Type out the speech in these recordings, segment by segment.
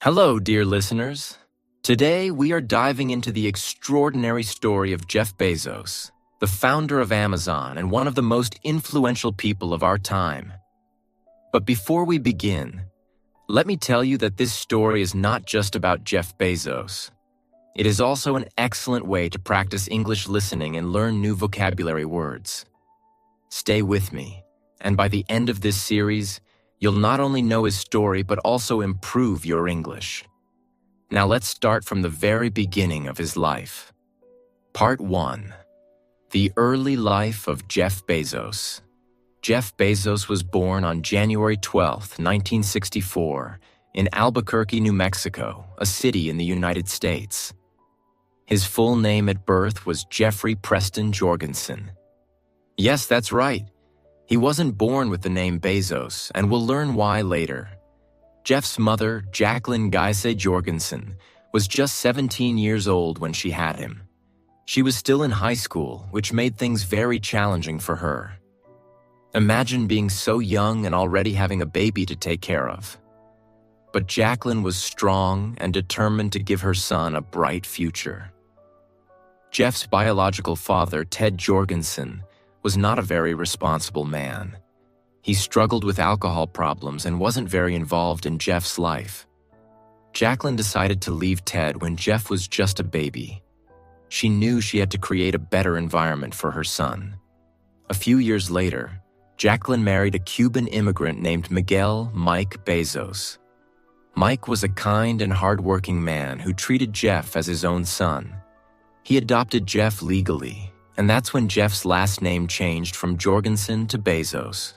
Hello, dear listeners. Today, we are diving into the extraordinary story of Jeff Bezos, the founder of Amazon and one of the most influential people of our time. But before we begin, let me tell you that this story is not just about Jeff Bezos. It is also an excellent way to practice English listening and learn new vocabulary words. Stay with me, and by the end of this series, you'll not only know his story but also improve your English. Now let's start from the very beginning of his life. Part 1. The early life of Jeff Bezos. Jeff Bezos was born on January 12, 1964, in Albuquerque, New Mexico, a city in the United States. His full name at birth was Jeffrey Preston Jorgensen. Yes, that's right. He wasn't born with the name Bezos, and we'll learn why later. Jeff's mother, Jacqueline Geise Jorgensen, was just 17 years old when she had him. She was still in high school, which made things very challenging for her. Imagine being so young and already having a baby to take care of. But Jacqueline was strong and determined to give her son a bright future. Jeff's biological father, Ted Jorgensen, was not a very responsible man. He struggled with alcohol problems and wasn't very involved in Jeff's life. Jacqueline decided to leave Ted when Jeff was just a baby. She knew she had to create a better environment for her son. A few years later, Jacqueline married a Cuban immigrant named Miguel Mike Bezos. Mike was a kind and hardworking man who treated Jeff as his own son. He adopted Jeff legally, and that's when Jeff's last name changed from Jorgensen to Bezos.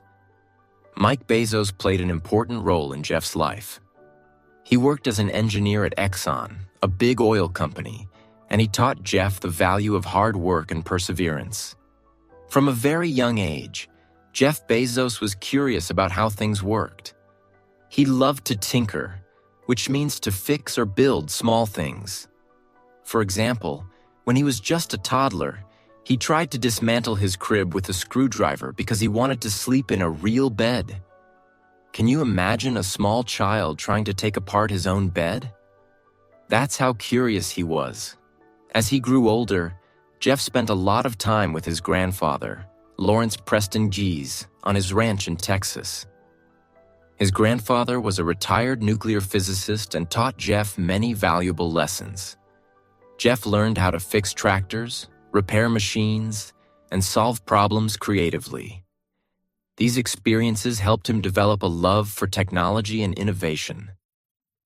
Mike Bezos played an important role in Jeff's life. He worked as an engineer at Exxon, a big oil company, and he taught Jeff the value of hard work and perseverance. From a very young age, Jeff Bezos was curious about how things worked. He loved to tinker, which means to fix or build small things. For example, when he was just a toddler, he tried to dismantle his crib with a screwdriver because he wanted to sleep in a real bed. Can you imagine a small child trying to take apart his own bed? That's how curious he was. As he grew older, Jeff spent a lot of time with his grandfather, Lawrence Preston Gies, on his ranch in Texas. His grandfather was a retired nuclear physicist and taught Jeff many valuable lessons. Jeff learned how to fix tractors, repair machines, and solve problems creatively. These experiences helped him develop a love for technology and innovation.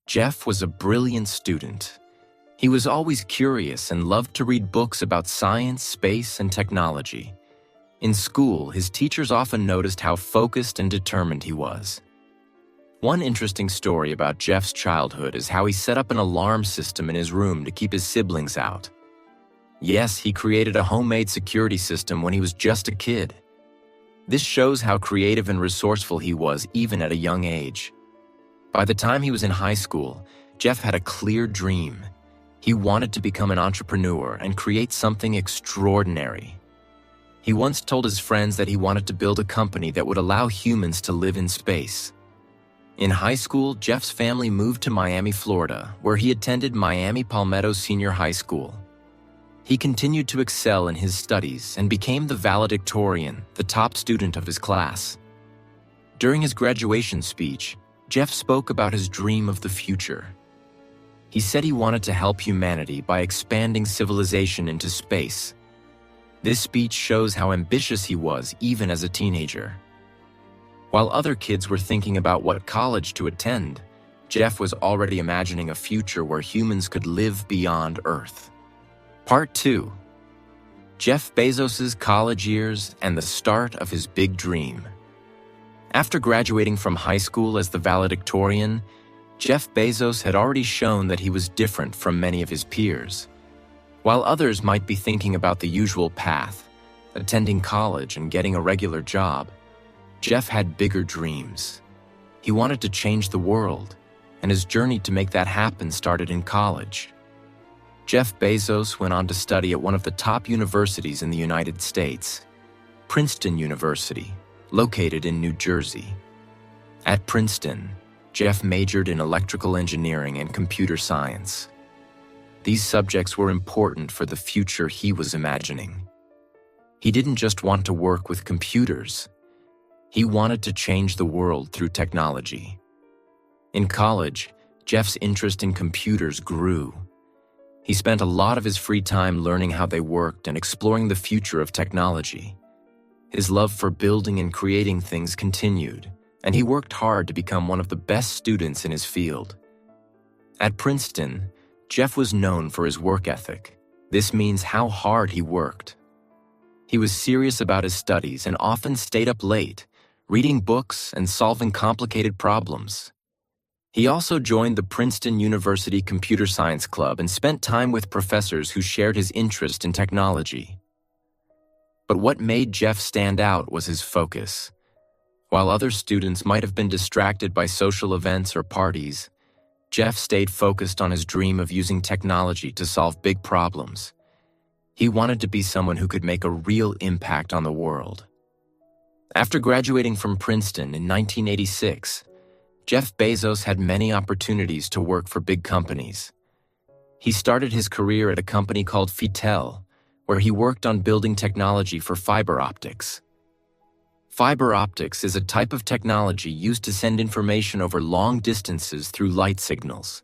Jeff was a brilliant student. He was always curious and loved to read books about science, space, and technology. In school, his teachers often noticed how focused and determined he was. One interesting story about Jeff's childhood is how he set up an alarm system in his room to keep his siblings out. Yes, he created a homemade security system when he was just a kid. This shows how creative and resourceful he was even at a young age. By the time he was in high school, Jeff had a clear dream. He wanted to become an entrepreneur and create something extraordinary. He once told his friends that he wanted to build a company that would allow humans to live in space. In high school, Jeff's family moved to Miami, Florida, where he attended Miami Palmetto Senior High School. He continued to excel in his studies and became the valedictorian, the top student of his class. During his graduation speech, Jeff spoke about his dream of the future. He said he wanted to help humanity by expanding civilization into space. This speech shows how ambitious he was even as a teenager. While other kids were thinking about what college to attend, Jeff was already imagining a future where humans could live beyond Earth. Part 2. Jeff Bezos' college years and the start of his big dream. After graduating from high school as the valedictorian, Jeff Bezos had already shown that he was different from many of his peers. While others might be thinking about the usual path, attending college and getting a regular job, Jeff had bigger dreams. He wanted to change the world, and his journey to make that happen started in college. Jeff Bezos went on to study at one of the top universities in the United States, Princeton University, located in New Jersey. At Princeton, Jeff majored in electrical engineering and computer science. These subjects were important for the future he was imagining. He didn't just want to work with computers. He wanted to change the world through technology. In college, Jeff's interest in computers grew. He spent a lot of his free time learning how they worked and exploring the future of technology. His love for building and creating things continued, and he worked hard to become one of the best students in his field. At Princeton, Jeff was known for his work ethic. This means how hard he worked. He was serious about his studies and often stayed up late, reading books and solving complicated problems. He also joined the Princeton University Computer Science Club and spent time with professors who shared his interest in technology. But what made Jeff stand out was his focus. While other students might have been distracted by social events or parties, Jeff stayed focused on his dream of using technology to solve big problems. He wanted to be someone who could make a real impact on the world. After graduating from Princeton in 1986, Jeff Bezos had many opportunities to work for big companies. He started his career at a company called Fitel, where he worked on building technology for fiber optics. Fiber optics is a type of technology used to send information over long distances through light signals.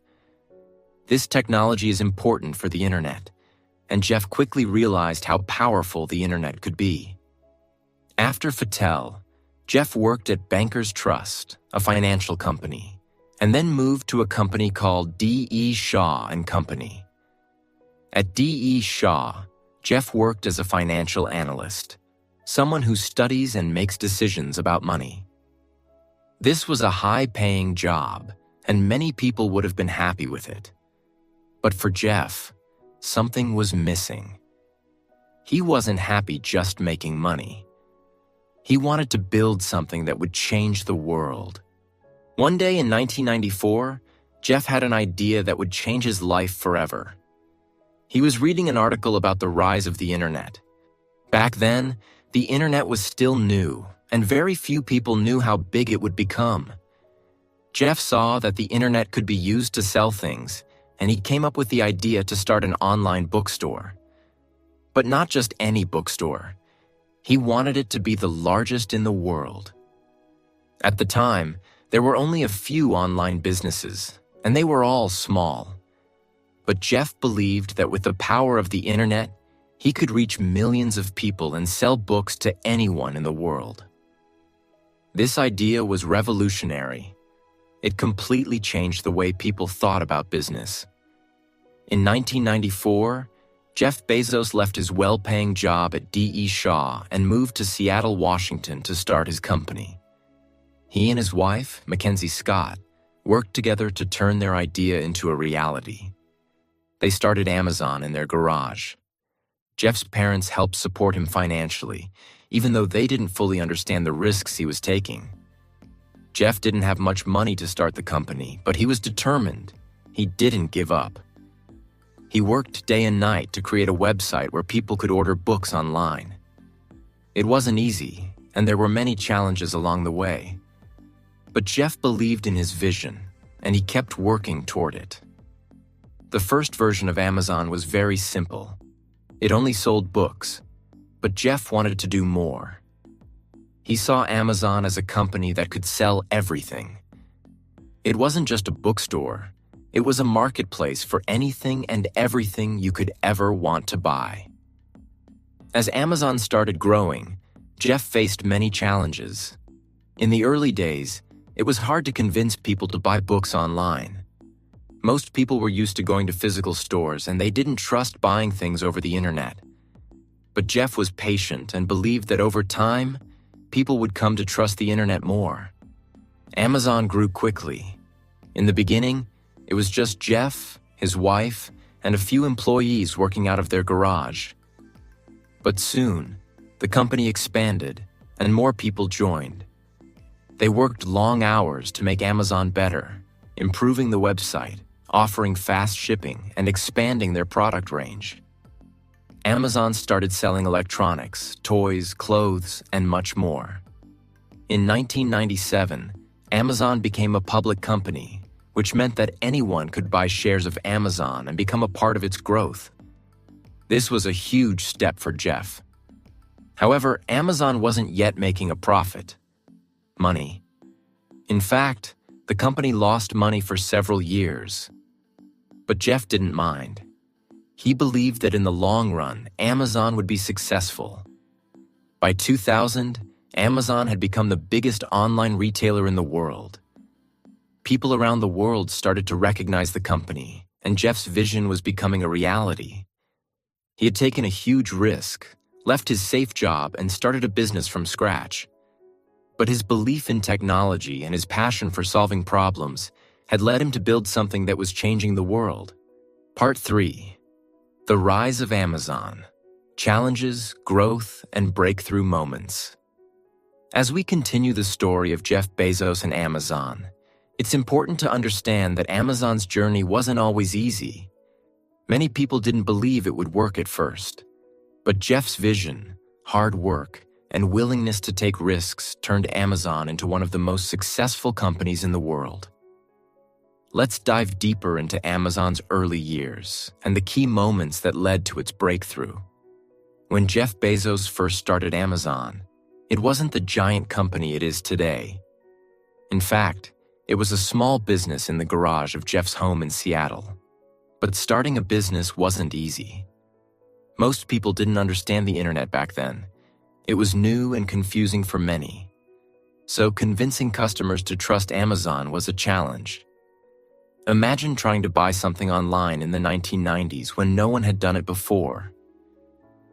This technology is important for the internet, and Jeff quickly realized how powerful the internet could be. After Fitel, Jeff worked at Bankers Trust, a financial company, and then moved to a company called D.E. Shaw and Company. At D.E. Shaw, Jeff worked as a financial analyst, someone who studies and makes decisions about money. This was a high-paying job, and many people would have been happy with it. But for Jeff, something was missing. He wasn't happy just making money. He wanted to build something that would change the world. One day in 1994, Jeff had an idea that would change his life forever. He was reading an article about the rise of the internet. Back then, the internet was still new, and very few people knew how big it would become. Jeff saw that the internet could be used to sell things, and he came up with the idea to start an online bookstore. But not just any bookstore. He wanted it to be the largest in the world. At the time, there were only a few online businesses, and they were all small. But Jeff believed that with the power of the internet, he could reach millions of people and sell books to anyone in the world. This idea was revolutionary. It completely changed the way people thought about business. In 1994, Jeff Bezos left his well-paying job at D.E. Shaw and moved to Seattle, Washington to start his company. He and his wife, Mackenzie Scott, worked together to turn their idea into a reality. They started Amazon in their garage. Jeff's parents helped support him financially, even though they didn't fully understand the risks he was taking. Jeff didn't have much money to start the company, but he was determined. He didn't give up. He worked day and night to create a website where people could order books online. It wasn't easy, and there were many challenges along the way. But Jeff believed in his vision, and he kept working toward it. The first version of Amazon was very simple. It only sold books, but Jeff wanted to do more. He saw Amazon as a company that could sell everything. It wasn't just a bookstore. It was a marketplace for anything and everything you could ever want to buy. As Amazon started growing, Jeff faced many challenges. In the early days, it was hard to convince people to buy books online. Most people were used to going to physical stores, and they didn't trust buying things over the internet. But Jeff was patient and believed that over time, people would come to trust the internet more. Amazon grew quickly. In the beginning, it was just Jeff, his wife, and a few employees working out of their garage. But soon, the company expanded, and more people joined. They worked long hours to make Amazon better, improving the website, offering fast shipping, and expanding their product range. Amazon started selling electronics, toys, clothes, and much more. In 1997, Amazon became a public company, which meant that anyone could buy shares of Amazon and become a part of its growth. This was a huge step for Jeff. However, Amazon wasn't yet making a profit. Money. In fact, the company lost money for several years. But Jeff didn't mind. He believed that in the long run, Amazon would be successful. By 2000, Amazon had become the biggest online retailer in the world. People around the world started to recognize the company, and Jeff's vision was becoming a reality. He had taken a huge risk, left his safe job, and started a business from scratch. But his belief in technology and his passion for solving problems had led him to build something that was changing the world. Part 3. The Rise of Amazon. Challenges, Growth, and Breakthrough Moments. As we continue the story of Jeff Bezos and Amazon, it's important to understand that Amazon's journey wasn't always easy. Many people didn't believe it would work at first. But Jeff's vision, hard work, and willingness to take risks turned Amazon into one of the most successful companies in the world. Let's dive deeper into Amazon's early years and the key moments that led to its breakthrough. When Jeff Bezos first started Amazon, it wasn't the giant company it is today. In fact, it was a small business in the garage of Jeff's home in Seattle. But starting a business wasn't easy. Most people didn't understand the internet back then. It was new and confusing for many. So convincing customers to trust Amazon was a challenge. Imagine trying to buy something online in the 1990s when no one had done it before.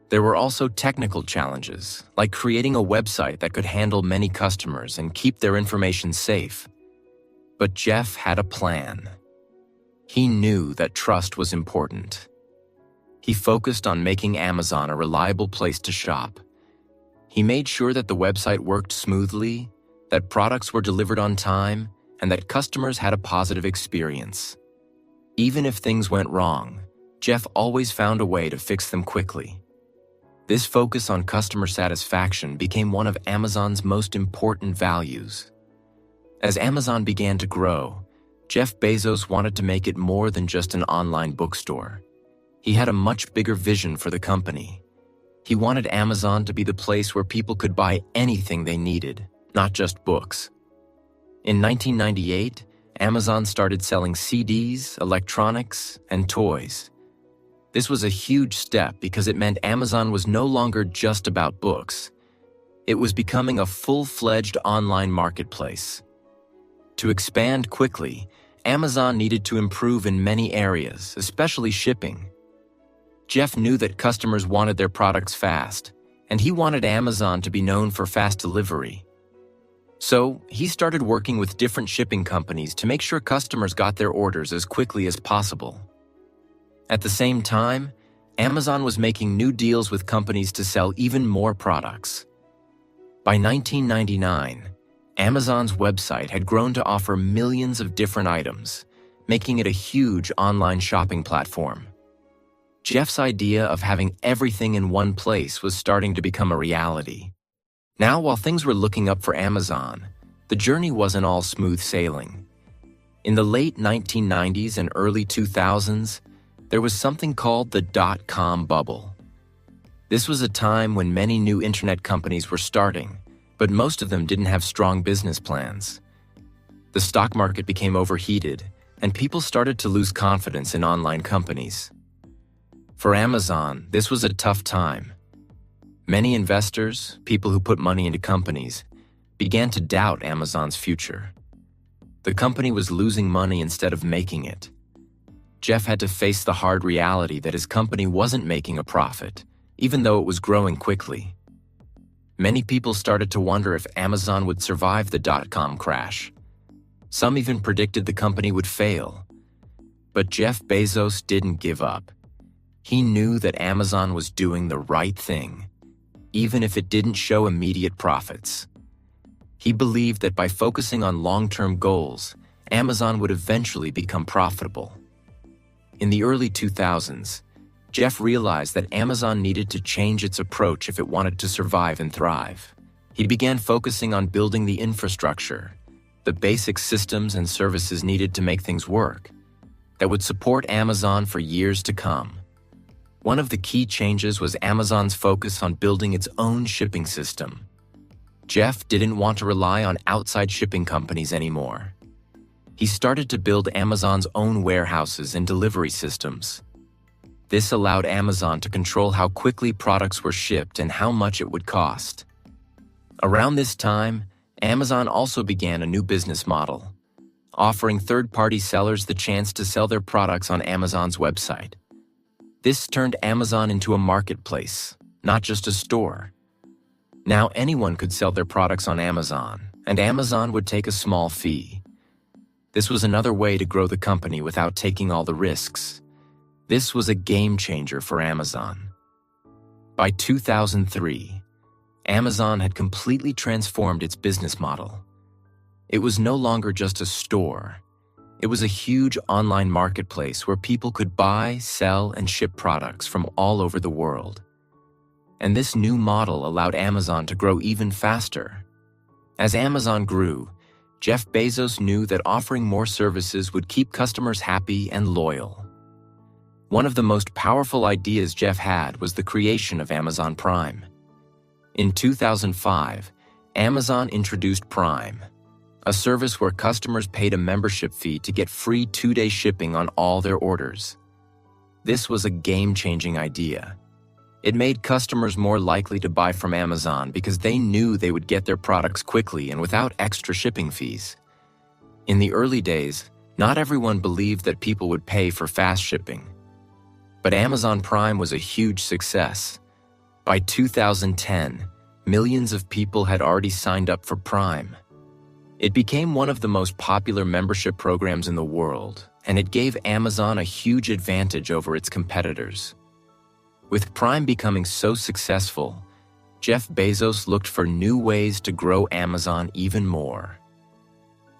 There were also technical challenges, like creating a website that could handle many customers and keep their information safe. But Jeff had a plan. He knew that trust was important. He focused on making Amazon a reliable place to shop. He made sure that the website worked smoothly, that products were delivered on time, and that customers had a positive experience. Even if things went wrong, Jeff always found a way to fix them quickly. This focus on customer satisfaction became one of Amazon's most important values. As Amazon began to grow, Jeff Bezos wanted to make it more than just an online bookstore. He had a much bigger vision for the company. He wanted Amazon to be the place where people could buy anything they needed, not just books. In 1998, Amazon started selling CDs, electronics, and toys. This was a huge step because it meant Amazon was no longer just about books. It was becoming a full-fledged online marketplace. To expand quickly, Amazon needed to improve in many areas, especially shipping. Jeff knew that customers wanted their products fast, and he wanted Amazon to be known for fast delivery. So, he started working with different shipping companies to make sure customers got their orders as quickly as possible. At the same time, Amazon was making new deals with companies to sell even more products. By 1999, Amazon's website had grown to offer millions of different items, making it a huge online shopping platform. Jeff's idea of having everything in one place was starting to become a reality. Now, while things were looking up for Amazon, the journey wasn't all smooth sailing. In the late 1990s and early 2000s, there was something called the dot-com bubble. This was a time when many new internet companies were starting, but most of them didn't have strong business plans. The stock market became overheated, and people started to lose confidence in online companies. For Amazon, this was a tough time. Many investors, people who put money into companies, began to doubt Amazon's future. The company was losing money instead of making it. Jeff had to face the hard reality that his company wasn't making a profit, even though it was growing quickly. Many people started to wonder if Amazon would survive the dot-com crash. Some even predicted the company would fail. But Jeff Bezos didn't give up. He knew that Amazon was doing the right thing, even if it didn't show immediate profits. He believed that by focusing on long-term goals, Amazon would eventually become profitable. In the early 2000s, Jeff realized that Amazon needed to change its approach if it wanted to survive and thrive. He began focusing on building the infrastructure, the basic systems and services needed to make things work, that would support Amazon for years to come. One of the key changes was Amazon's focus on building its own shipping system. Jeff didn't want to rely on outside shipping companies anymore. He started to build Amazon's own warehouses and delivery systems. This allowed Amazon to control how quickly products were shipped and how much it would cost. Around this time, Amazon also began a new business model, offering third-party sellers the chance to sell their products on Amazon's website. This turned Amazon into a marketplace, not just a store. Now anyone could sell their products on Amazon, and Amazon would take a small fee. This was another way to grow the company without taking all the risks. This was a game changer for Amazon. By 2003, Amazon had completely transformed its business model. It was no longer just a store. It was a huge online marketplace where people could buy, sell, and ship products from all over the world. And this new model allowed Amazon to grow even faster. As Amazon grew, Jeff Bezos knew that offering more services would keep customers happy and loyal. One of the most powerful ideas Jeff had was the creation of Amazon Prime. In 2005, Amazon introduced Prime, a service where customers paid a membership fee to get free 2-day shipping on all their orders. This was a game-changing idea. It made customers more likely to buy from Amazon because they knew they would get their products quickly and without extra shipping fees. In the early days, not everyone believed that people would pay for fast shipping. But Amazon Prime was a huge success. By 2010, millions of people had already signed up for Prime. It became one of the most popular membership programs in the world, and it gave Amazon a huge advantage over its competitors. With Prime becoming so successful, Jeff Bezos looked for new ways to grow Amazon even more.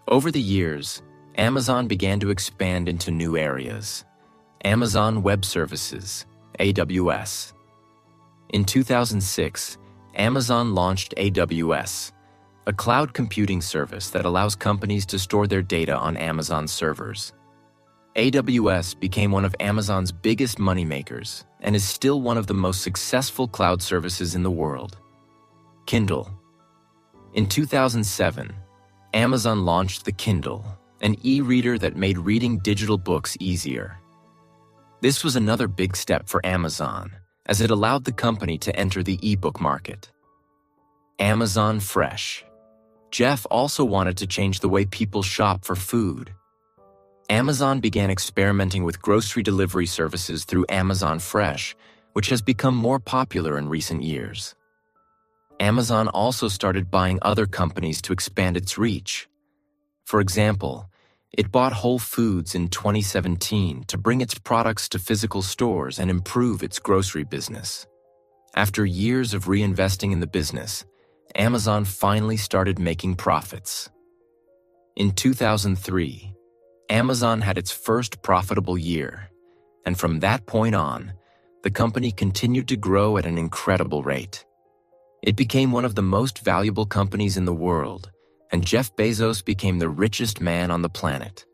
Over the years, Amazon began to expand into new areas. Amazon Web Services, AWS. In 2006, Amazon launched AWS, a cloud computing service that allows companies to store their data on Amazon servers. AWS became one of Amazon's biggest moneymakers and is still one of the most successful cloud services in the world. Kindle. In 2007, Amazon launched the Kindle, an e-reader that made reading digital books easier. This was another big step for Amazon, as it allowed the company to enter the e-book market. Amazon Fresh. Jeff also wanted to change the way people shop for food. Amazon began experimenting with grocery delivery services through Amazon Fresh, which has become more popular in recent years. Amazon also started buying other companies to expand its reach. For example, it bought Whole Foods in 2017 to bring its products to physical stores and improve its grocery business. After years of reinvesting in the business, Amazon finally started making profits. In 2003, Amazon had its first profitable year, and from that point on, the company continued to grow at an incredible rate. It became one of the most valuable companies in the world, and Jeff Bezos became the richest man on the planet.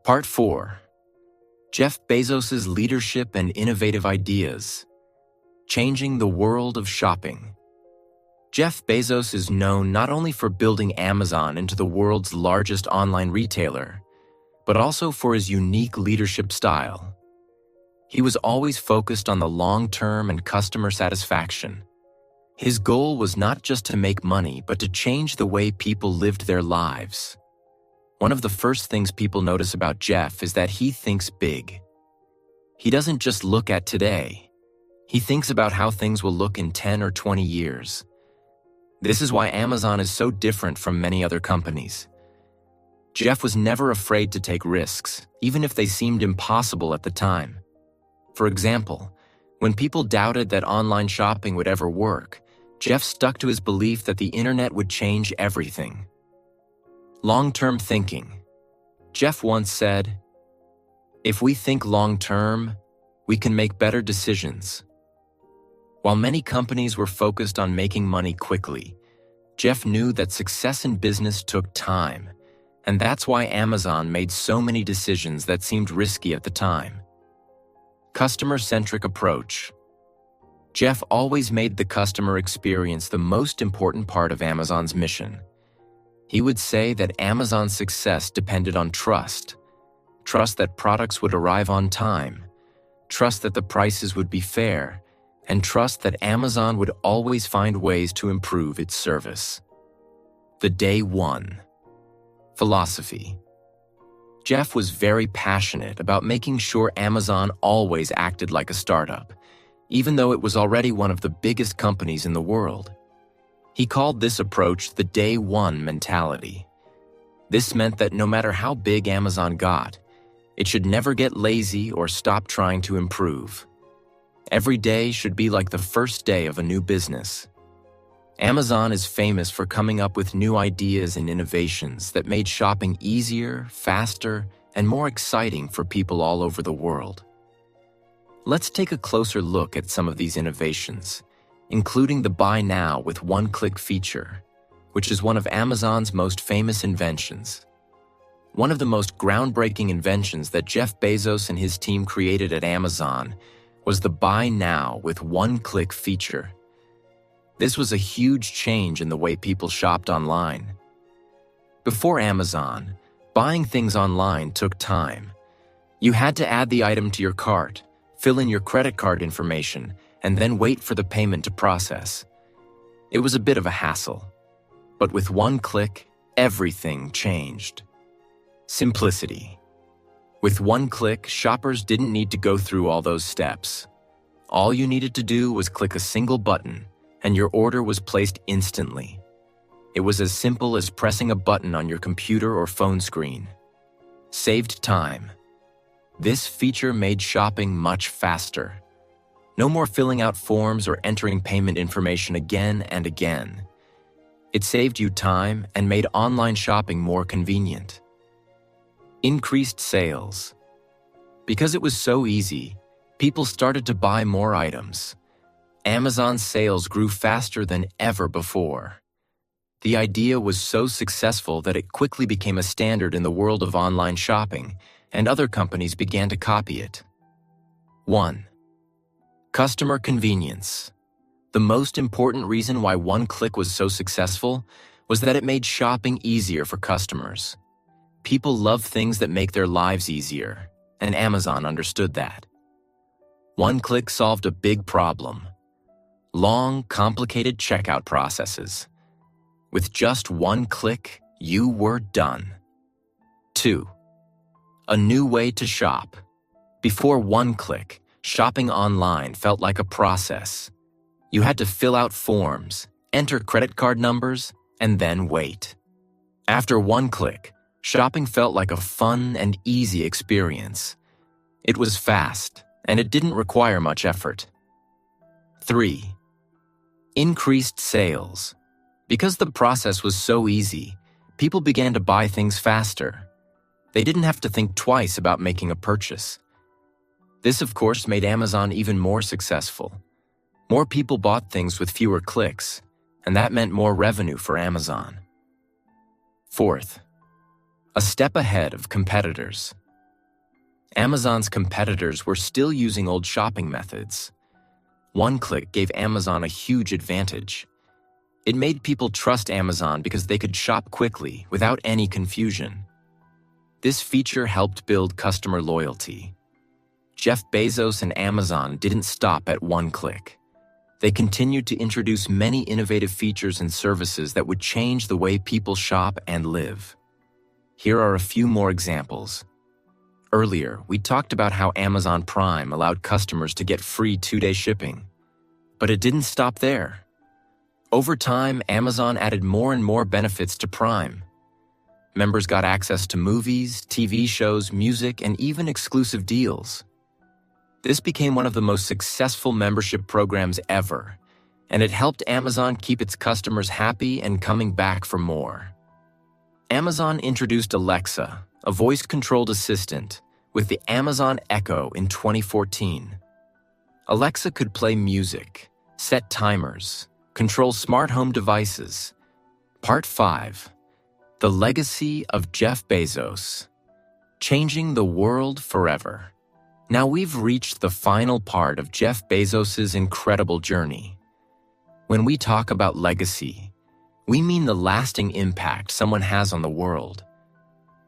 Part 4. Jeff Bezos' leadership and innovative ideas. Changing the world of shopping. Jeff Bezos is known not only for building Amazon into the world's largest online retailer, but also for his unique leadership style. He was always focused on the long-term and customer satisfaction. His goal was not just to make money, but to change the way people lived their lives. One of the first things people notice about Jeff is that he thinks big. He doesn't just look at today. He thinks about how things will look in 10 or 20 years. This is why Amazon is so different from many other companies. Jeff was never afraid to take risks, even if they seemed impossible at the time. For example, when people doubted that online shopping would ever work, Jeff stuck to his belief that the internet would change everything. Long-term thinking. Jeff once said, "If we think long-term, we can make better decisions." While many companies were focused on making money quickly, Jeff knew that success in business took time, And that's why Amazon made so many decisions that seemed risky at the time. Customer-centric approach. Jeff always made the customer experience the most important part of Amazon's mission. He would say that Amazon's success depended on trust. Trust that products would arrive on time, trust that the prices would be fair, and trust that Amazon would always find ways to improve its service. The Day One philosophy. Jeff was very passionate about making sure Amazon always acted like a startup, even though it was already one of the biggest companies in the world. He called this approach the Day One mentality. This meant that no matter how big Amazon got, it should never get lazy or stop trying to improve. Every day should be like the first day of a new business. Amazon is famous for coming up with new ideas and innovations that made shopping easier, faster, and more exciting for people all over the world. Let's take a closer look at some of these innovations, including the Buy Now with One-Click feature, which is one of Amazon's most famous inventions. One of the most groundbreaking inventions that Jeff Bezos and his team created at Amazon was the Buy Now with One-Click feature. This was a huge change in the way people shopped online. Before Amazon, buying things online took time. You had to add the item to your cart, fill in your credit card information, and then wait for the payment to process. It was a bit of a hassle. But with one click, everything changed. Simplicity. With one click, shoppers didn't need to go through all those steps. All you needed to do was click a single button, and your order was placed instantly. It was as simple as pressing a button on your computer or phone screen. Saved time. This feature made shopping much faster. No more filling out forms or entering payment information again and again. It saved you time and made online shopping more convenient. Increased sales. Because it was so easy, people started to buy more items. Amazon's sales grew faster than ever before. The idea was so successful that it quickly became a standard in the world of online shopping, and other companies began to copy it. 1. Customer convenience. The most important reason why one-click was so successful was that it made shopping easier for customers. People love things that make their lives easier, and Amazon understood that. One-click solved a big problem: long, complicated checkout processes. With just one click, you were done. 2. A new way to shop. Before one click, shopping online felt like a process. You had to fill out forms, enter credit card numbers, and then wait. After one click, shopping felt like a fun and easy experience. It was fast, and it didn't require much effort. 3. Increased sales. Because the process was so easy, people began to buy things faster. They didn't have to think twice about making a purchase. This, of course, made Amazon even more successful. More people bought things with fewer clicks, and that meant more revenue for Amazon. 4th, a step ahead of competitors. Amazon's competitors were still using old shopping methods. One click gave Amazon a huge advantage. It made people trust Amazon because they could shop quickly without any confusion. This feature helped build customer loyalty. Jeff Bezos and Amazon didn't stop at one click. They continued to introduce many innovative features and services that would change the way people shop and live. Here are a few more examples. Earlier, we talked about how Amazon Prime allowed customers to get free 2-day shipping. But it didn't stop there. Over time, Amazon added more and more benefits to Prime. Members got access to movies, TV shows, music, and even exclusive deals. This became one of the most successful membership programs ever, and it helped Amazon keep its customers happy and coming back for more. Amazon introduced Alexa, a voice-controlled assistant, with the Amazon Echo in 2014. Alexa could play music, set timers, control smart home devices. Part 5. The legacy of Jeff Bezos, changing the world forever. Now we've reached the final part of Jeff Bezos' incredible journey. When we talk about legacy, we mean the lasting impact someone has on the world.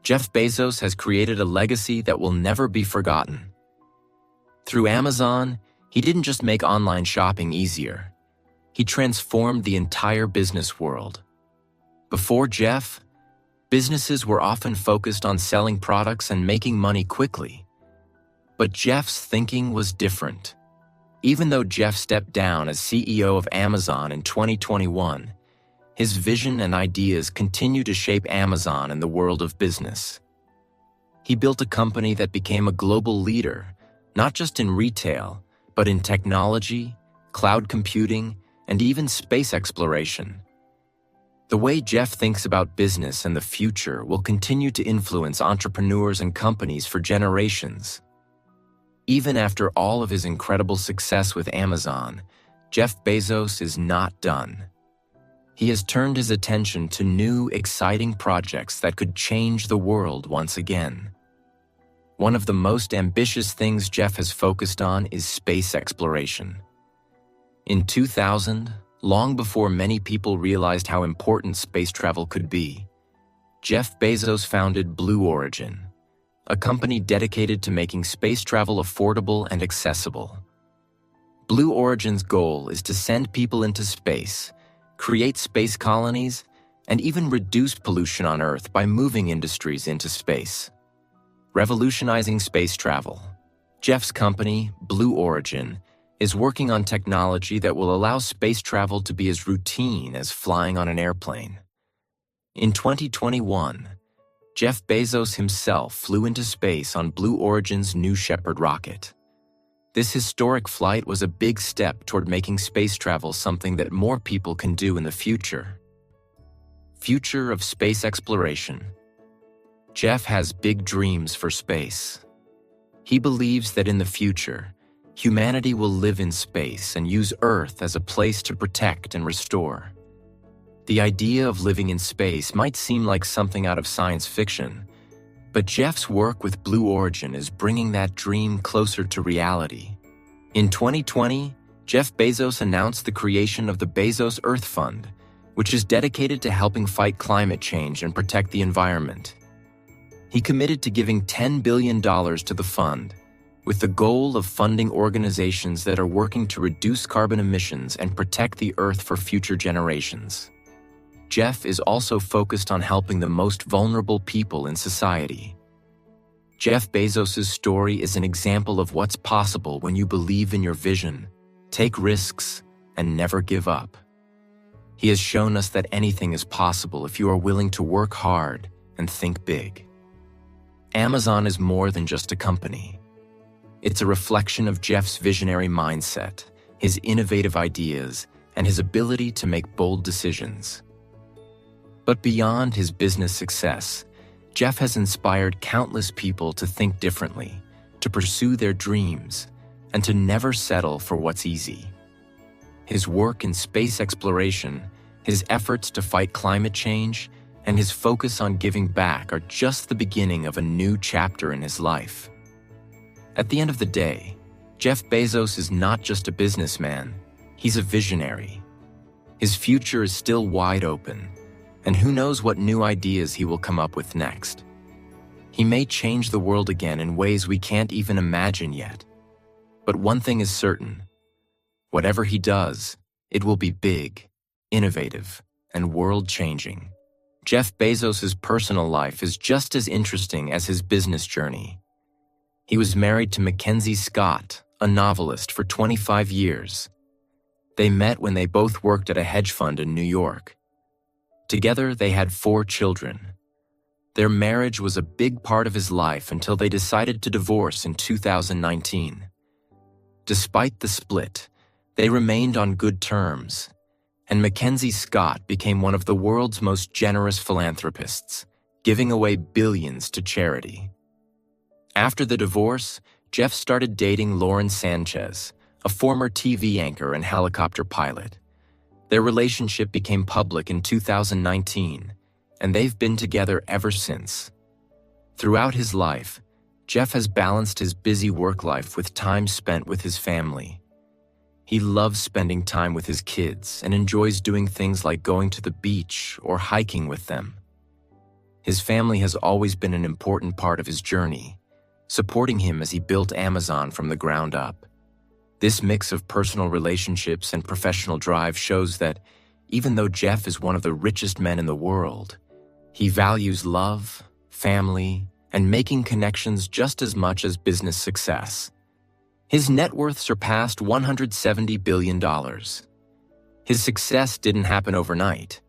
Jeff Bezos has created a legacy that will never be forgotten. Through Amazon, he didn't just make online shopping easier. He transformed the entire business world. Before Jeff, businesses were often focused on selling products and making money quickly. But Jeff's thinking was different. Even though Jeff stepped down as CEO of Amazon in 2021, his vision and ideas continue to shape Amazon and the world of business. He built a company that became a global leader, not just in retail, but in technology, cloud computing, and even space exploration. The way Jeff thinks about business and the future will continue to influence entrepreneurs and companies for generations. Even after all of his incredible success with Amazon, Jeff Bezos is not done. He has turned his attention to new, exciting projects that could change the world once again. One of the most ambitious things Jeff has focused on is space exploration. In 2000, long before many people realized how important space travel could be, Jeff Bezos founded Blue Origin, a company dedicated to making space travel affordable and accessible. Blue Origin's goal is to send people into space, create space colonies, and even reduce pollution on Earth by moving industries into space. Revolutionizing space travel. Jeff's company, Blue Origin, is working on technology that will allow space travel to be as routine as flying on an airplane. In 2021, Jeff Bezos himself flew into space on Blue Origin's New Shepard rocket. This historic flight was a big step toward making space travel something that more people can do in the future. Future of space exploration. Jeff has big dreams for space. He believes that in the future, humanity will live in space and use Earth as a place to protect and restore. The idea of living in space might seem like something out of science fiction, but Jeff's work with Blue Origin is bringing that dream closer to reality. In 2020, Jeff Bezos announced the creation of the Bezos Earth Fund, which is dedicated to helping fight climate change and protect the environment. He committed to giving $10 billion to the fund, with the goal of funding organizations that are working to reduce carbon emissions and protect the Earth for future generations. Jeff is also focused on helping the most vulnerable people in society. Jeff Bezos' story is an example of what's possible when you believe in your vision, take risks, and never give up. He has shown us that anything is possible if you are willing to work hard and think big. Amazon is more than just a company. It's a reflection of Jeff's visionary mindset, his innovative ideas, and his ability to make bold decisions. But beyond his business success, Jeff has inspired countless people to think differently, to pursue their dreams, and to never settle for what's easy. His work in space exploration, his efforts to fight climate change, and his focus on giving back are just the beginning of a new chapter in his life. At the end of the day, Jeff Bezos is not just a businessman, he's a visionary. His future is still wide open, and who knows what new ideas he will come up with next. He may change the world again in ways we can't even imagine yet. But one thing is certain: whatever he does, it will be big, innovative, and world-changing. Jeff Bezos' personal life is just as interesting as his business journey. He was married to Mackenzie Scott, a novelist, for 25 years. They met when they both worked at a hedge fund in New York. Together, they had 4 children. Their marriage was a big part of his life until they decided to divorce in 2019. Despite the split, they remained on good terms, and Mackenzie Scott became one of the world's most generous philanthropists, giving away billions to charity. After the divorce, Jeff started dating Lauren Sanchez, a former TV anchor and helicopter pilot. Their relationship became public in 2019, and they've been together ever since. Throughout his life, Jeff has balanced his busy work life with time spent with his family. He loves spending time with his kids and enjoys doing things like going to the beach or hiking with them. His family has always been an important part of his journey, supporting him as he built Amazon from the ground up. This mix of personal relationships and professional drive shows that even though Jeff is one of the richest men in the world, he values love, family, and making connections just as much as business success. His net worth surpassed $170 billion. His success didn't happen overnight.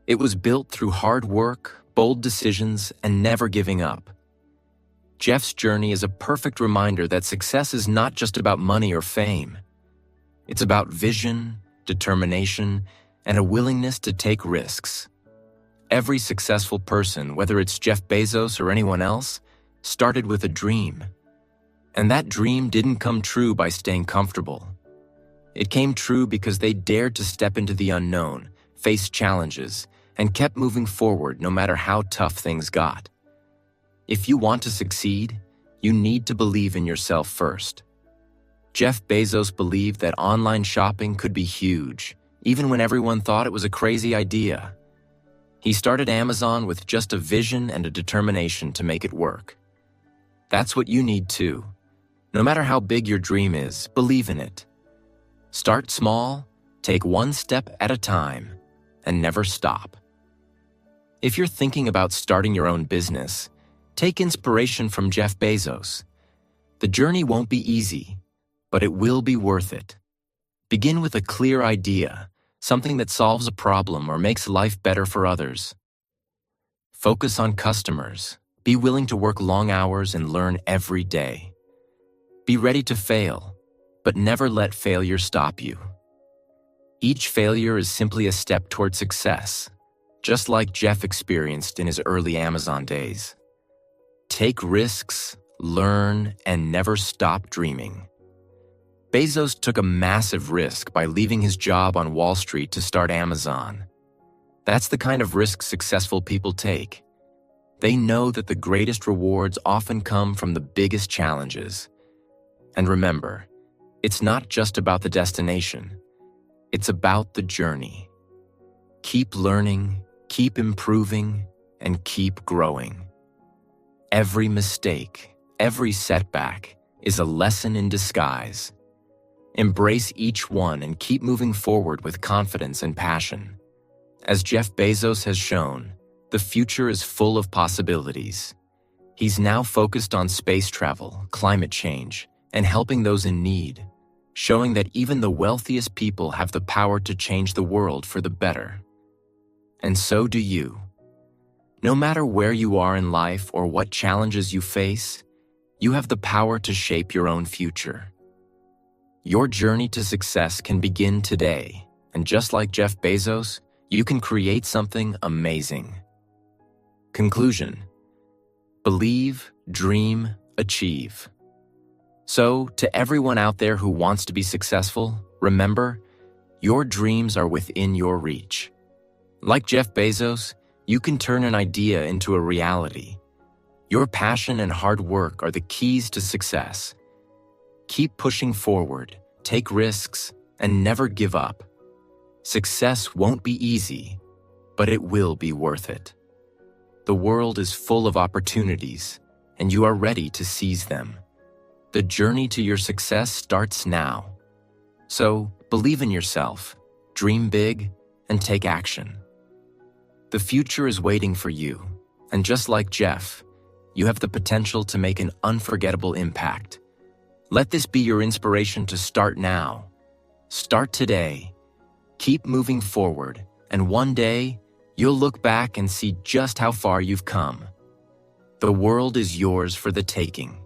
It was built through hard work, bold decisions, and never giving up. Jeff's journey is a perfect reminder that success is not just about money or fame. It's about vision, determination, and a willingness to take risks. Every successful person, whether it's Jeff Bezos or anyone else, started with a dream. And that dream didn't come true by staying comfortable. It came true because they dared to step into the unknown, face challenges, and kept moving forward no matter how tough things got. If you want to succeed, you need to believe in yourself first. Jeff Bezos believed that online shopping could be huge, even when everyone thought it was a crazy idea. He started Amazon with just a vision and a determination to make it work. That's what you need too. No matter how big your dream is, believe in it. Start small, take one step at a time, and never stop. If you're thinking about starting your own business, take inspiration from Jeff Bezos. The journey won't be easy, but it will be worth it. Begin with a clear idea, something that solves a problem or makes life better for others. Focus on customers. Be willing to work long hours and learn every day. Be ready to fail, but never let failure stop you. Each failure is simply a step toward success, just like Jeff experienced in his early Amazon days. Take risks, learn, and never stop dreaming. Bezos took a massive risk by leaving his job on Wall Street to start Amazon. That's the kind of risk successful people take. They know that the greatest rewards often come from the biggest challenges. And remember, it's not just about the destination. It's about the journey. Keep learning, keep improving, and keep growing. Every mistake, every setback is a lesson in disguise. Embrace each one and keep moving forward with confidence and passion. As Jeff Bezos has shown, the future is full of possibilities. He's now focused on space travel, climate change, and helping those in need, showing that even the wealthiest people have the power to change the world for the better. And so do you. No matter where you are in life or what challenges you face, you have the power to shape your own future. Your journey to success can begin today, and just like Jeff Bezos, you can create something amazing. Conclusion: believe, dream, achieve. So, to everyone out there who wants to be successful, remember, your dreams are within your reach. Like Jeff Bezos, you can turn an idea into a reality. Your passion and hard work are the keys to success. Keep pushing forward, take risks, and never give up. Success won't be easy, but it will be worth it. The world is full of opportunities, and you are ready to seize them. The journey to your success starts now. So, believe in yourself, dream big, and take action. The future is waiting for you, and just like Jeff, you have the potential to make an unforgettable impact. Let this be your inspiration to start now. Start today. Keep moving forward, and one day, you'll look back and see just how far you've come. The world is yours for the taking.